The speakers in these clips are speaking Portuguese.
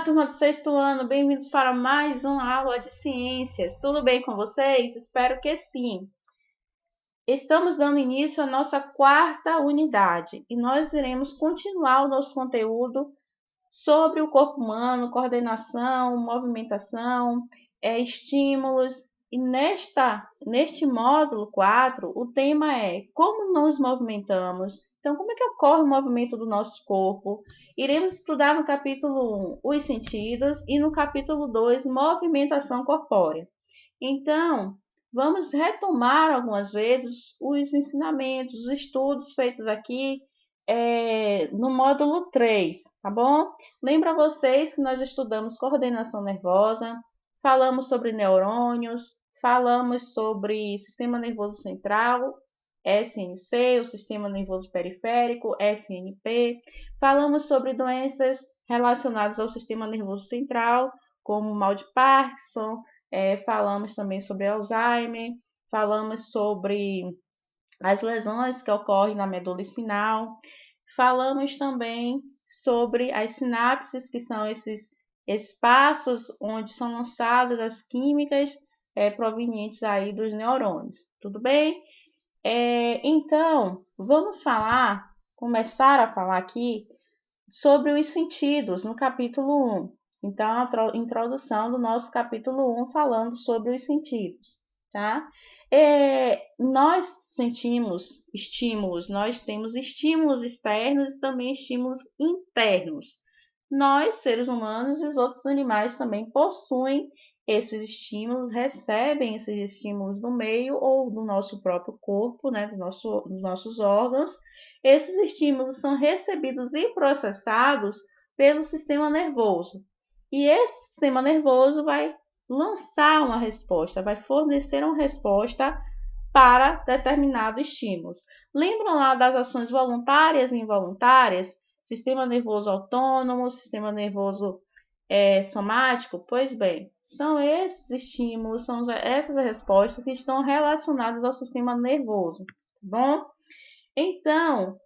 turma do sexto ano, bem-vindos para mais uma aula de ciências. Tudo bem com vocês? Espero que sim. Estamos dando início à nossa quarta unidade e nós iremos continuar o nosso conteúdo sobre o corpo humano, coordenação, movimentação, estímulos. E neste módulo 4, o tema é como nos movimentamos. Então, como é que ocorre o movimento do nosso corpo? Iremos estudar no capítulo 1 os sentidos e no capítulo 2 movimentação corpórea. Então, vamos retomar algumas vezes os ensinamentos, os estudos feitos aqui no módulo 3, tá bom? Lembra vocês que nós estudamos coordenação nervosa, falamos sobre neurônios, falamos sobre sistema nervoso central, SNC, o sistema nervoso periférico, SNP, falamos sobre doenças relacionadas ao sistema nervoso central, como mal de Parkinson, falamos também sobre Alzheimer, falamos sobre as lesões que ocorrem na medula espinhal. Falamos também sobre as sinapses, que são esses espaços onde são lançadas as químicas provenientes aí dos neurônios. Tudo bem? Então, vamos começar a falar aqui sobre os sentidos no capítulo 1. Então, a introdução do nosso capítulo 1 falando sobre os sentidos, tá? Nós sentimos estímulos, nós temos estímulos externos e também estímulos internos. Nós, seres humanos e os outros animais também possuem esses estímulos, recebem esses estímulos do meio ou do nosso próprio corpo, né, dos nossos órgãos. Esses estímulos são recebidos e processados pelo sistema nervoso. E esse sistema nervoso vai lançar uma resposta, vai fornecer uma resposta para determinados estímulos. Lembram lá das ações voluntárias e involuntárias? Sistema nervoso autônomo, sistema nervoso somático? Pois bem, são esses estímulos, são essas respostas que estão relacionadas ao sistema nervoso, tá bom? Então,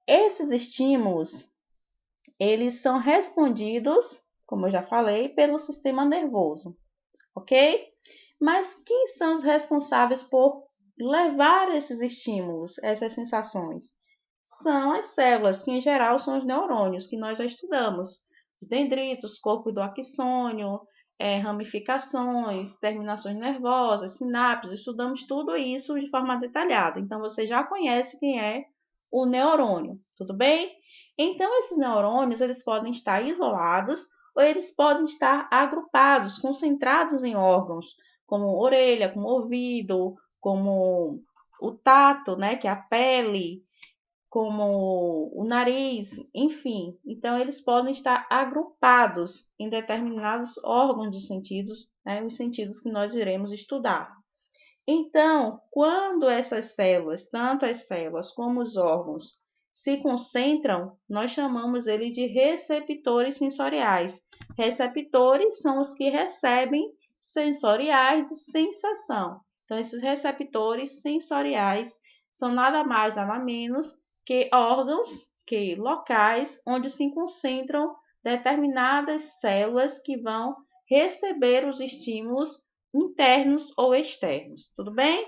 esses estímulos, eles são respondidos, como eu já falei, pelo sistema nervoso, ok? Mas quem são os responsáveis por levar esses estímulos, essas sensações? São as células, que em geral são os neurônios, que nós já estudamos. Os dendritos, corpo do axônio, ramificações, terminações nervosas, sinapses, estudamos tudo isso de forma detalhada. Então, você já conhece quem é o neurônio, tudo bem? Então, esses neurônios, eles podem estar isolados ou eles podem estar agrupados, concentrados em órgãos, como orelha, como ouvido, como o tato, né, que é a pele, como o nariz, enfim. Então, eles podem estar agrupados em determinados órgãos dos sentidos, né, os sentidos que nós iremos estudar. Então, quando essas células, tanto as células como os órgãos, se concentram, nós chamamos ele de receptores sensoriais. Receptores são os que recebem sensoriais de sensação. Então, esses receptores sensoriais são nada mais, nada menos que órgãos, que locais onde se concentram determinadas células que vão receber os estímulos internos ou externos, tudo bem?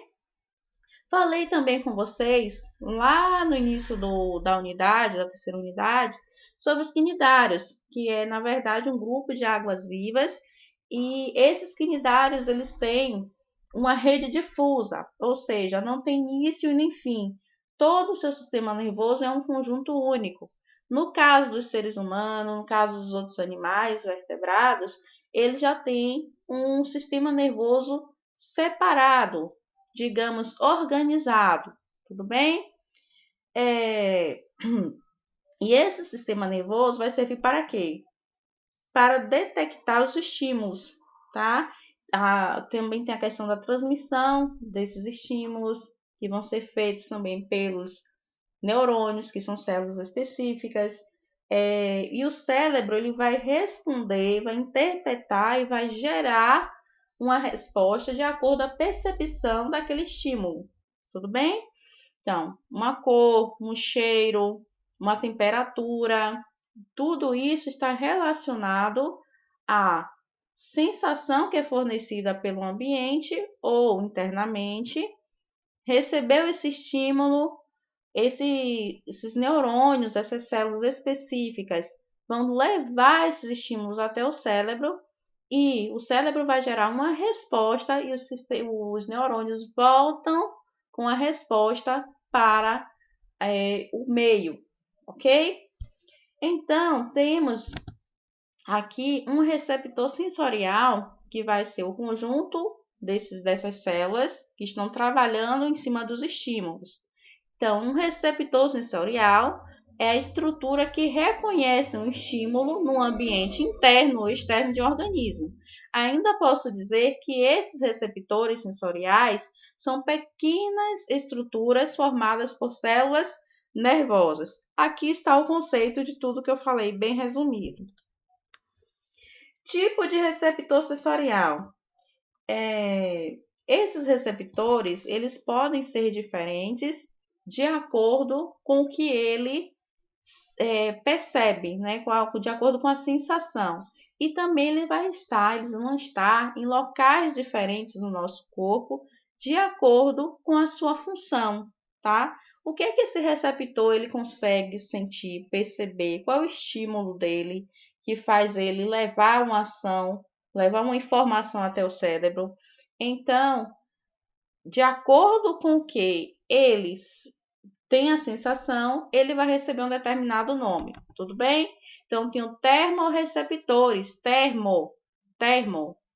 Falei também com vocês, lá no início da unidade, da terceira unidade, sobre os quinidários, que é, na verdade, um grupo de águas-vivas, e esses quinidários, eles têm uma rede difusa, ou seja, não tem início nem fim. Todo o seu sistema nervoso é um conjunto único. No caso dos seres humanos, no caso dos outros animais vertebrados, eles já têm um sistema nervoso separado, digamos, organizado, tudo bem? E esse sistema nervoso vai servir para quê? Para detectar os estímulos, tá? Também tem a questão da transmissão desses estímulos, que vão ser feitos também pelos neurônios, que são células específicas. E o cérebro ele vai responder, vai interpretar e vai gerar uma resposta de acordo com a percepção daquele estímulo. Tudo bem? Então, uma cor, um cheiro, uma temperatura, Tudo isso está relacionado à sensação que é fornecida pelo ambiente ou internamente, recebeu esse estímulo, esses neurônios, essas células específicas vão levar esses estímulos até o cérebro e o cérebro vai gerar uma resposta e os neurônios voltam com a resposta para o meio, ok? Então, temos aqui um receptor sensorial que vai ser o conjunto dessas células que estão trabalhando em cima dos estímulos. Então, um receptor sensorial é a estrutura que reconhece um estímulo no ambiente interno ou externo de um organismo. Ainda posso dizer que esses receptores sensoriais são pequenas estruturas formadas por células nervosas. Aqui está o conceito de tudo que eu falei, bem resumido. Tipo de receptor sensorial. Esses receptores, eles podem ser diferentes de acordo com o que ele percebe, né? De acordo com a sensação. E também eles vão estar em locais diferentes no nosso corpo, de acordo com a sua função, tá? O que é que esse receptor ele consegue sentir, perceber? Qual é o estímulo dele que faz ele levar uma ação, levar uma informação até o cérebro? Então, de acordo com o que eles têm a sensação, ele vai receber um determinado nome, tudo bem? Então, tem termorreceptores, termo,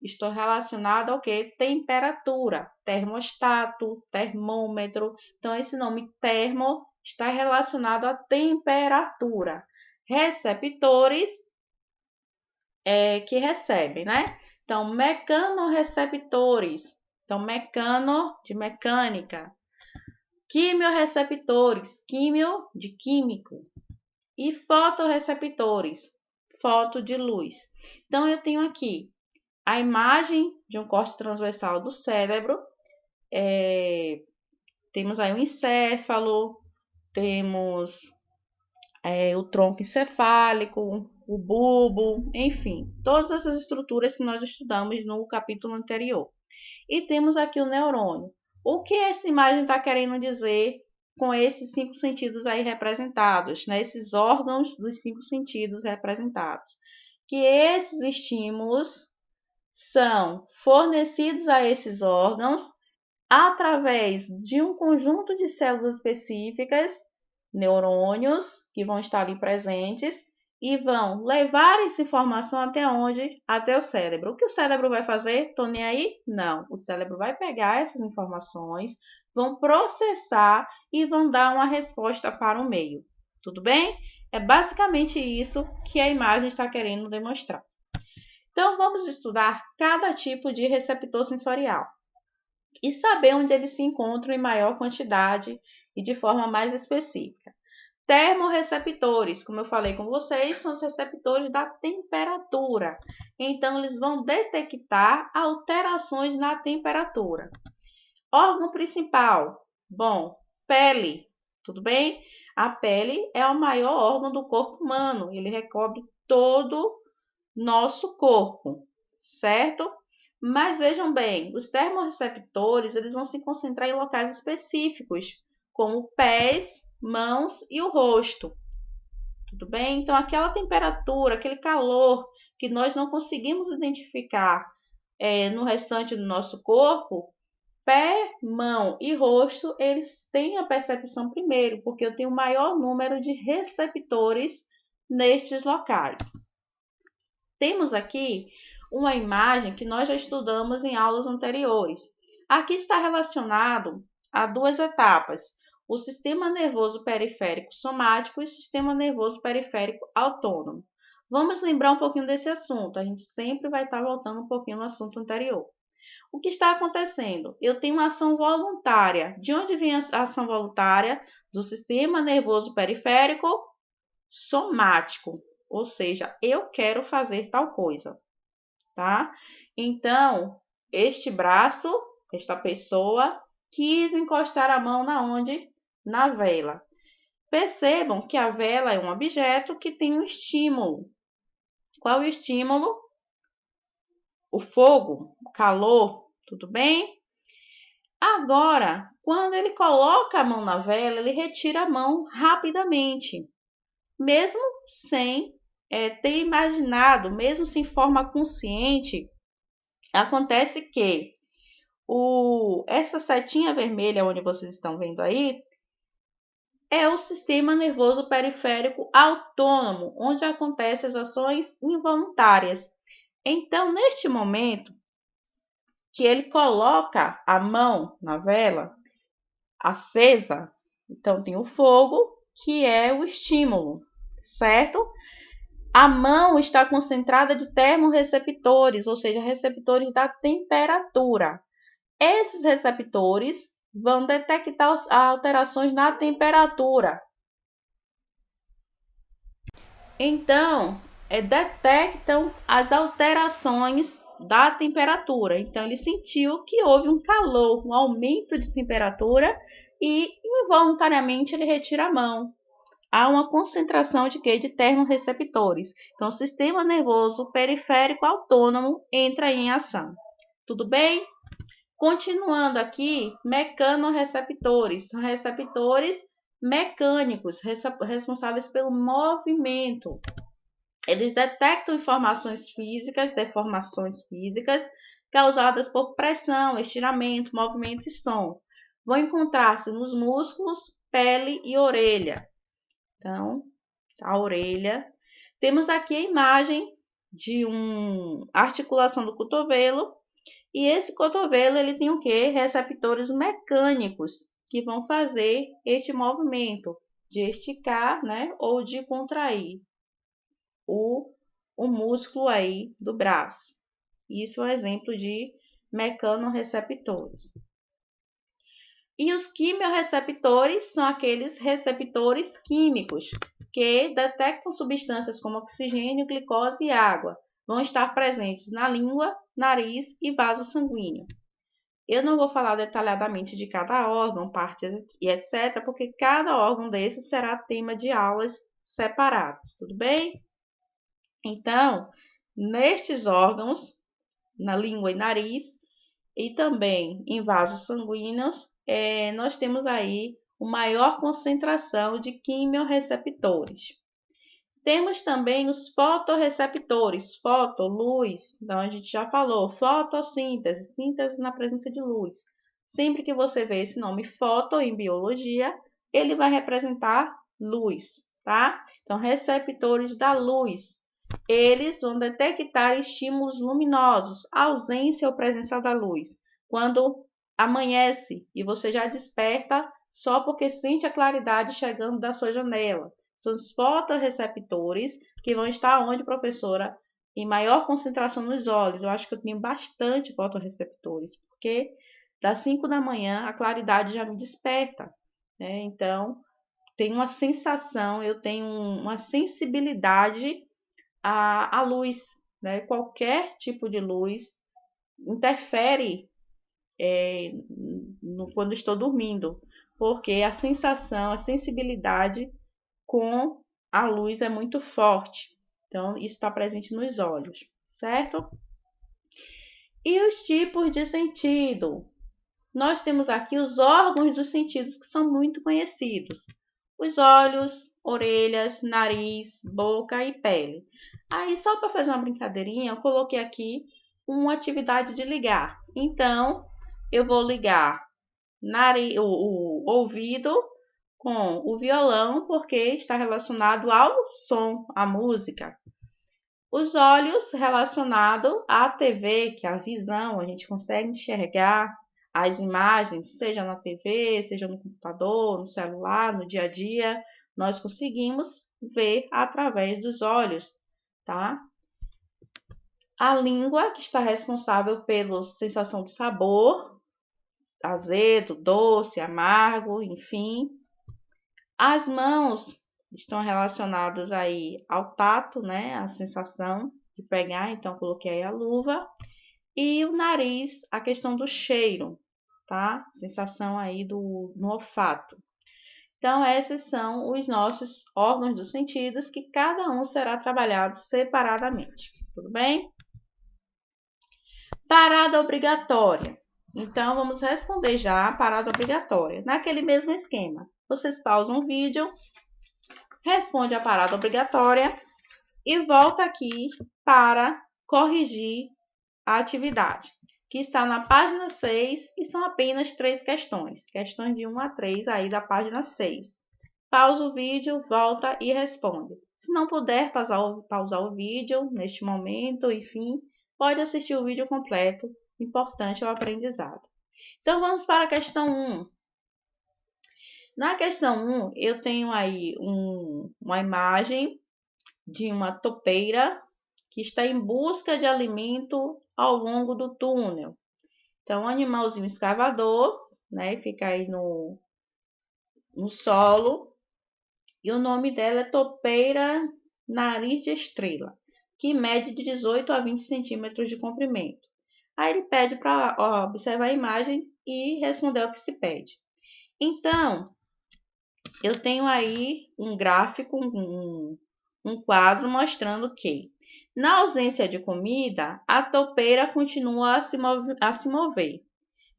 estou relacionado ao que? Temperatura, termostato, termômetro. Então, esse nome termo está relacionado à temperatura. Receptores que recebem, né? Então, mecanorreceptores. Então, mecano de mecânica. Quimiorreceptores, químio de químico. E fotorreceptores, foto de luz. Então, eu tenho aqui a imagem de um corte transversal do cérebro. Temos aí o encéfalo, temos o tronco encefálico, o bulbo, enfim, todas essas estruturas que nós estudamos no capítulo anterior. E temos aqui o neurônio. O que essa imagem está querendo dizer com esses 5 sentidos aí representados, né? Esses órgãos dos 5 sentidos representados? Que esses estímulos são fornecidos a esses órgãos através de um conjunto de células específicas, neurônios, que vão estar ali presentes e vão levar essa informação até onde? Até o cérebro. O que o cérebro vai fazer? Tô nem aí? Não. O cérebro vai pegar essas informações, vão processar e vão dar uma resposta para o meio. Tudo bem? É basicamente isso que a imagem está querendo demonstrar. Então, vamos estudar cada tipo de receptor sensorial e saber onde eles se encontram em maior quantidade e de forma mais específica. Termorreceptores, como eu falei com vocês, são os receptores da temperatura. Então, eles vão detectar alterações na temperatura. Órgão principal, bom, pele, tudo bem? A pele é o maior órgão do corpo humano, ele recobre todo nosso corpo, certo? Mas vejam bem, os termorreceptores eles vão se concentrar em locais específicos, como pés, mãos e o rosto. Tudo bem? Então, aquela temperatura, aquele calor que nós não conseguimos identificar no restante do nosso corpo, pé, mão e rosto, eles têm a percepção primeiro, porque eu tenho o maior número de receptores nestes locais. Temos aqui uma imagem que nós já estudamos em aulas anteriores. Aqui está relacionado a 2 etapas: o sistema nervoso periférico somático e o sistema nervoso periférico autônomo. Vamos lembrar um pouquinho desse assunto, a gente sempre vai estar voltando um pouquinho no assunto anterior. O que está acontecendo? Eu tenho uma ação voluntária. De onde vem a ação voluntária? Do sistema nervoso periférico somático, ou seja, eu quero fazer tal coisa, tá? Então, este braço, esta pessoa, quis encostar a mão na onde? Na vela. Percebam que a vela é um objeto que tem um estímulo. Qual é o estímulo? O fogo, o calor, tudo bem? Agora, quando ele coloca a mão na vela, ele retira a mão rapidamente, mesmo sem ter imaginado, mesmo sem forma consciente. Acontece que essa setinha vermelha onde vocês estão vendo aí é o sistema nervoso periférico autônomo, onde acontecem as ações involuntárias. Então, neste momento que ele coloca a mão na vela acesa, então tem o fogo, que é o estímulo, certo? A mão está concentrada de termorreceptores, ou seja, receptores da temperatura. Esses receptores vão detectar alterações na temperatura. Então, detectam as alterações da temperatura. Então, ele sentiu que houve um calor, um aumento de temperatura e involuntariamente ele retira a mão. Há uma concentração de quê? De termorreceptores. Então, o sistema nervoso periférico autônomo entra em ação. Tudo bem? Continuando aqui, mecanorreceptores. São receptores mecânicos, responsáveis pelo movimento. Eles detectam informações físicas, deformações físicas, causadas por pressão, estiramento, movimento e som. Vão encontrar-se nos músculos, pele e orelha. Então, a orelha. Temos aqui a imagem de uma articulação do cotovelo. E esse cotovelo, ele tem o quê? Receptores mecânicos, que vão fazer este movimento de esticar, né? Ou de contrair o músculo aí do braço. Isso é um exemplo de mecanorreceptores. E os quimiorreceptores são aqueles receptores químicos que detectam substâncias como oxigênio, glicose e água. Vão estar presentes na língua, nariz e vaso sanguíneo. Eu não vou falar detalhadamente de cada órgão, partes e etc., porque cada órgão desses será tema de aulas separadas, tudo bem? Então, nestes órgãos, na língua e nariz, e também em vasos sanguíneos, nós temos aí uma maior concentração de quimiorreceptores. Temos também os fotorreceptores, foto, luz, então a gente já falou, fotossíntese, síntese na presença de luz. Sempre que você vê esse nome foto em biologia, ele vai representar luz, tá? Então, receptores da luz, eles vão detectar estímulos luminosos, ausência ou presença da luz. Quando amanhece e você já desperta só porque sente a claridade chegando da sua janela. São os fotorreceptores que vão estar onde, professora? Em maior concentração nos olhos. Eu acho que eu tenho bastante fotorreceptores, porque das 5 da manhã a claridade já me desperta, né? Então, tem uma sensação, eu tenho uma sensibilidade à luz, né? Qualquer tipo de luz interfere quando estou dormindo, porque a sensação, a sensibilidade com a luz é muito forte. Então, isso está presente nos olhos, certo? E os tipos de sentido? Nós temos aqui os órgãos dos sentidos que são muito conhecidos. Os olhos, orelhas, nariz, boca e pele. Aí, só para fazer uma brincadeirinha, eu coloquei aqui uma atividade de ligar. Então, eu vou ligar o ouvido com o violão, porque está relacionado ao som, à música. Os olhos relacionado à TV, que é a visão, a gente consegue enxergar as imagens, seja na TV, seja no computador, no celular, no dia a dia, nós conseguimos ver através dos olhos, tá? A língua, que está responsável pela sensação do sabor, azedo, doce, amargo, enfim. As mãos estão relacionadas aí ao tato, né? A sensação de pegar, então coloquei aí a luva. E o nariz, a questão do cheiro, tá? Sensação aí no olfato. Então, esses são os nossos órgãos dos sentidos, que cada um será trabalhado separadamente. Tudo bem? Parada obrigatória. Então, vamos responder já a parada obrigatória. Naquele mesmo esquema. Vocês pausam o vídeo, responde a parada obrigatória e volta aqui para corrigir a atividade, que está na página 6 e são apenas 3 questões. Questões de 1 a 3 aí da página 6. Pausa o vídeo, volta e responde. Se não puder pausar o vídeo neste momento, enfim, pode assistir o vídeo completo. Importante é o aprendizado. Então, vamos para a questão 1. Na questão 1, eu tenho aí uma imagem de uma topeira que está em busca de alimento ao longo do túnel. Então, um animalzinho escavador, né, fica aí no solo. E o nome dela é topeira nariz de estrela, que mede de 18 a 20 centímetros de comprimento. Aí ele pede para observar a imagem e responder o que se pede. Então, eu tenho aí um gráfico, um quadro mostrando que, na ausência de comida, a topeira continua a se mover.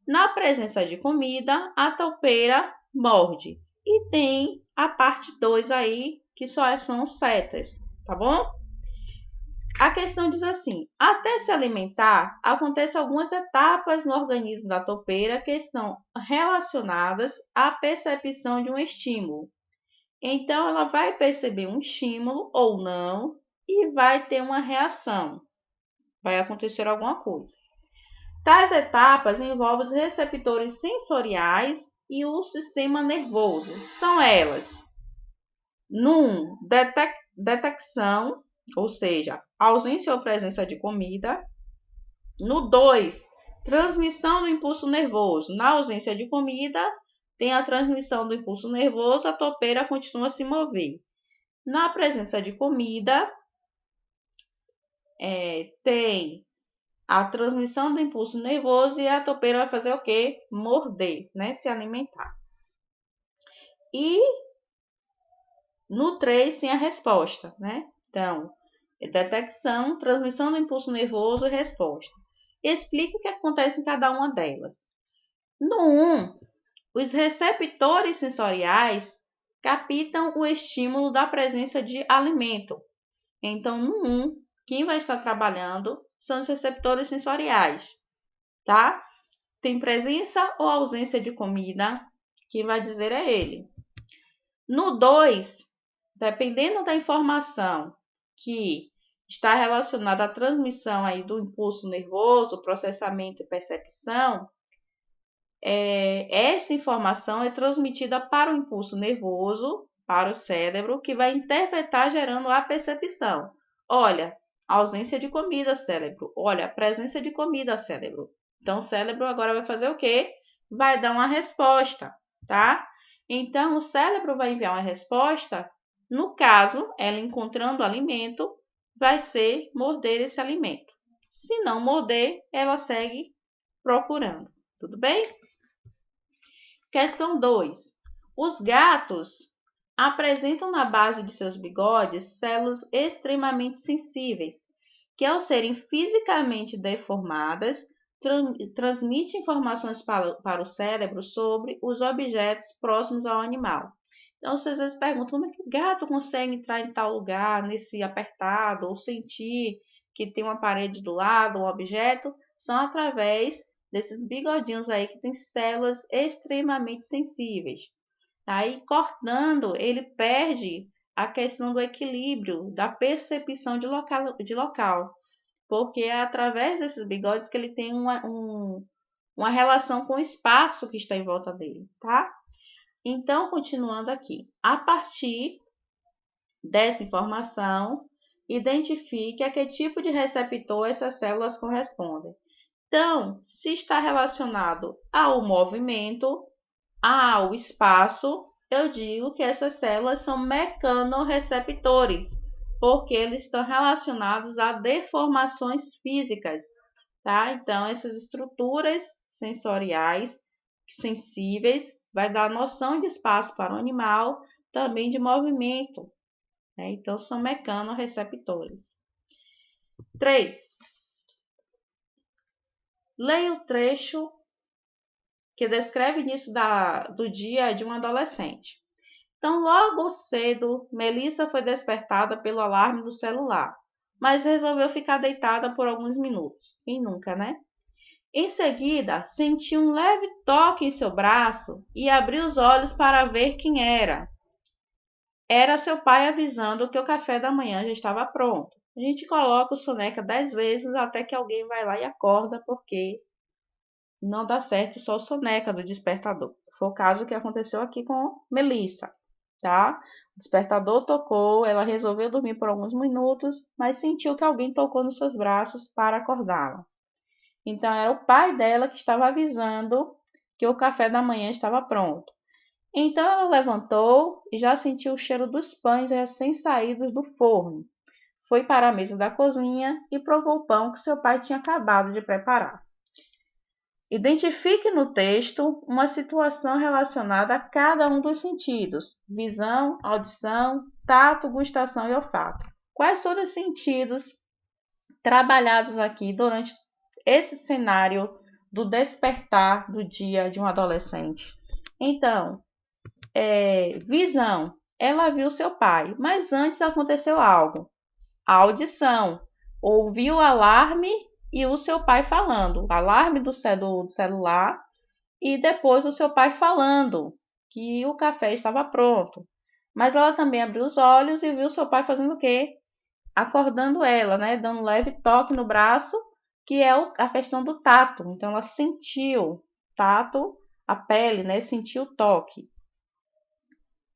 Na presença de comida, a topeira morde. E tem a parte 2 aí, que só são setas, tá bom? A questão diz assim: até se alimentar, acontecem algumas etapas no organismo da topeira que estão relacionadas à percepção de um estímulo. Então, ela vai perceber um estímulo ou não e vai ter uma reação. Vai acontecer alguma coisa. Tais etapas envolvem os receptores sensoriais e o sistema nervoso. São elas: no 1, detecção, ou seja, ausência ou presença de comida. No 2, transmissão do impulso nervoso. Na ausência de comida, tem a transmissão do impulso nervoso, a topeira continua a se mover. Na presença de comida, tem a transmissão do impulso nervoso e a topeira vai fazer o quê? Morder, né? Se alimentar. E no 3 tem a resposta, né? Então, detecção, transmissão do impulso nervoso e resposta. Explica o que acontece em cada uma delas. No 1, os receptores sensoriais captam o estímulo da presença de alimento. Então, no 1, quem vai estar trabalhando são os receptores sensoriais, tá? Tem presença ou ausência de comida, quem vai dizer é ele. No 2, dependendo da informação que está relacionada à transmissão aí do impulso nervoso, processamento e percepção, essa informação é transmitida para o impulso nervoso, para o cérebro, que vai interpretar gerando a percepção. Olha, ausência de comida, cérebro. Olha, presença de comida, cérebro. Então, o cérebro agora vai fazer o quê? Vai dar uma resposta, tá? Então, o cérebro vai enviar uma resposta. No caso, ela encontrando o alimento, vai ser morder esse alimento. Se não morder, ela segue procurando. Tudo bem? Questão 2. Os gatos apresentam na base de seus bigodes células extremamente sensíveis, que ao serem fisicamente deformadas, transmitem informações para o cérebro sobre os objetos próximos ao animal. Então, vocês às vezes perguntam como é que o gato consegue entrar em tal lugar, nesse apertado, ou sentir que tem uma parede do lado, um objeto, são através desses bigodinhos aí que tem células extremamente sensíveis. Aí, cortando, ele perde a questão do equilíbrio, da percepção de local, porque é através desses bigodes que ele tem uma relação com o espaço que está em volta dele, tá? Então, continuando aqui, a partir dessa informação, identifique a que tipo de receptor essas células correspondem. Então, se está relacionado ao movimento, ao espaço, eu digo que essas células são mecanorreceptores, porque eles estão relacionados a deformações físicas, tá? Então, essas estruturas sensoriais sensíveis vai dar noção de espaço para o animal, também de movimento, né? Então, são mecanorreceptores. 3. Leia o trecho que descreve o início do dia de um adolescente. Então, logo cedo, Melissa foi despertada pelo alarme do celular, mas resolveu ficar deitada por alguns minutos. Quem nunca, né? Em seguida, sentiu um leve toque em seu braço e abriu os olhos para ver quem era. Era seu pai avisando que o café da manhã já estava pronto. A gente coloca o soneca 10 vezes até que alguém vai lá e acorda, porque não dá certo só o soneca do despertador. Foi o caso que aconteceu aqui com Melissa, tá? O despertador tocou, ela resolveu dormir por alguns minutos, mas sentiu que alguém tocou nos seus braços para acordá-la. Então, era o pai dela que estava avisando que o café da manhã estava pronto. Então, ela levantou e já sentiu o cheiro dos pães recém-saídos do forno. Foi para a mesa da cozinha e provou o pão que seu pai tinha acabado de preparar. Identifique no texto uma situação relacionada a cada um dos sentidos: visão, audição, tato, gustação e olfato. Quais foram os sentidos trabalhados aqui durante esse cenário do despertar do dia de um adolescente? Então, visão. Ela viu seu pai, mas antes aconteceu algo. A audição. Ouviu o alarme e o seu pai falando. O alarme do celular e depois o seu pai falando que o café estava pronto. Mas ela também abriu os olhos e viu seu pai fazendo o quê? Acordando ela, né? Dando um leve toque no braço, que é a questão do tato. Então, ela sentiu tato, a pele, né? Sentiu o toque.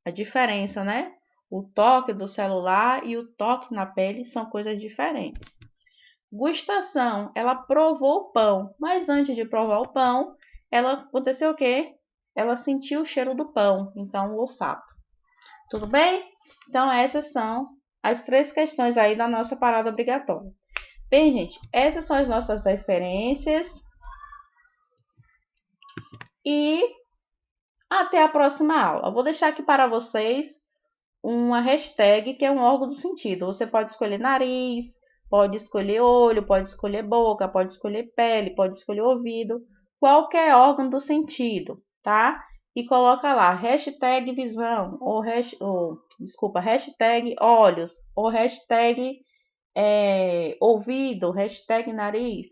A diferença, né? O toque do celular e o toque na pele são coisas diferentes. Gustação, ela provou o pão, mas antes de provar o pão, ela aconteceu o quê? Ela sentiu o cheiro do pão, então o olfato. Tudo bem? Então essas são as 3 questões aí da nossa parada obrigatória. Bem, gente, essas são as nossas referências. E até a próxima aula. Eu vou deixar aqui para vocês uma hashtag que é um órgão do sentido. Você pode escolher nariz, pode escolher olho, pode escolher boca, pode escolher pele, pode escolher ouvido, qualquer órgão do sentido, tá? E coloca lá, hashtag visão, hashtag olhos, ou hashtag ouvido, hashtag nariz,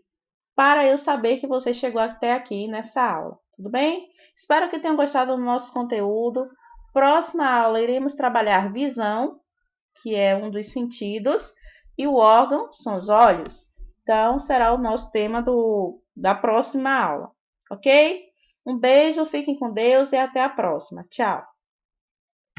para eu saber que você chegou até aqui nessa aula, tudo bem? Espero que tenham gostado do nosso conteúdo. Próxima aula, iremos trabalhar visão, que é um dos sentidos, e o órgão são os olhos. Então, será o nosso tema da próxima aula, ok? Um beijo, fiquem com Deus e até a próxima. Tchau!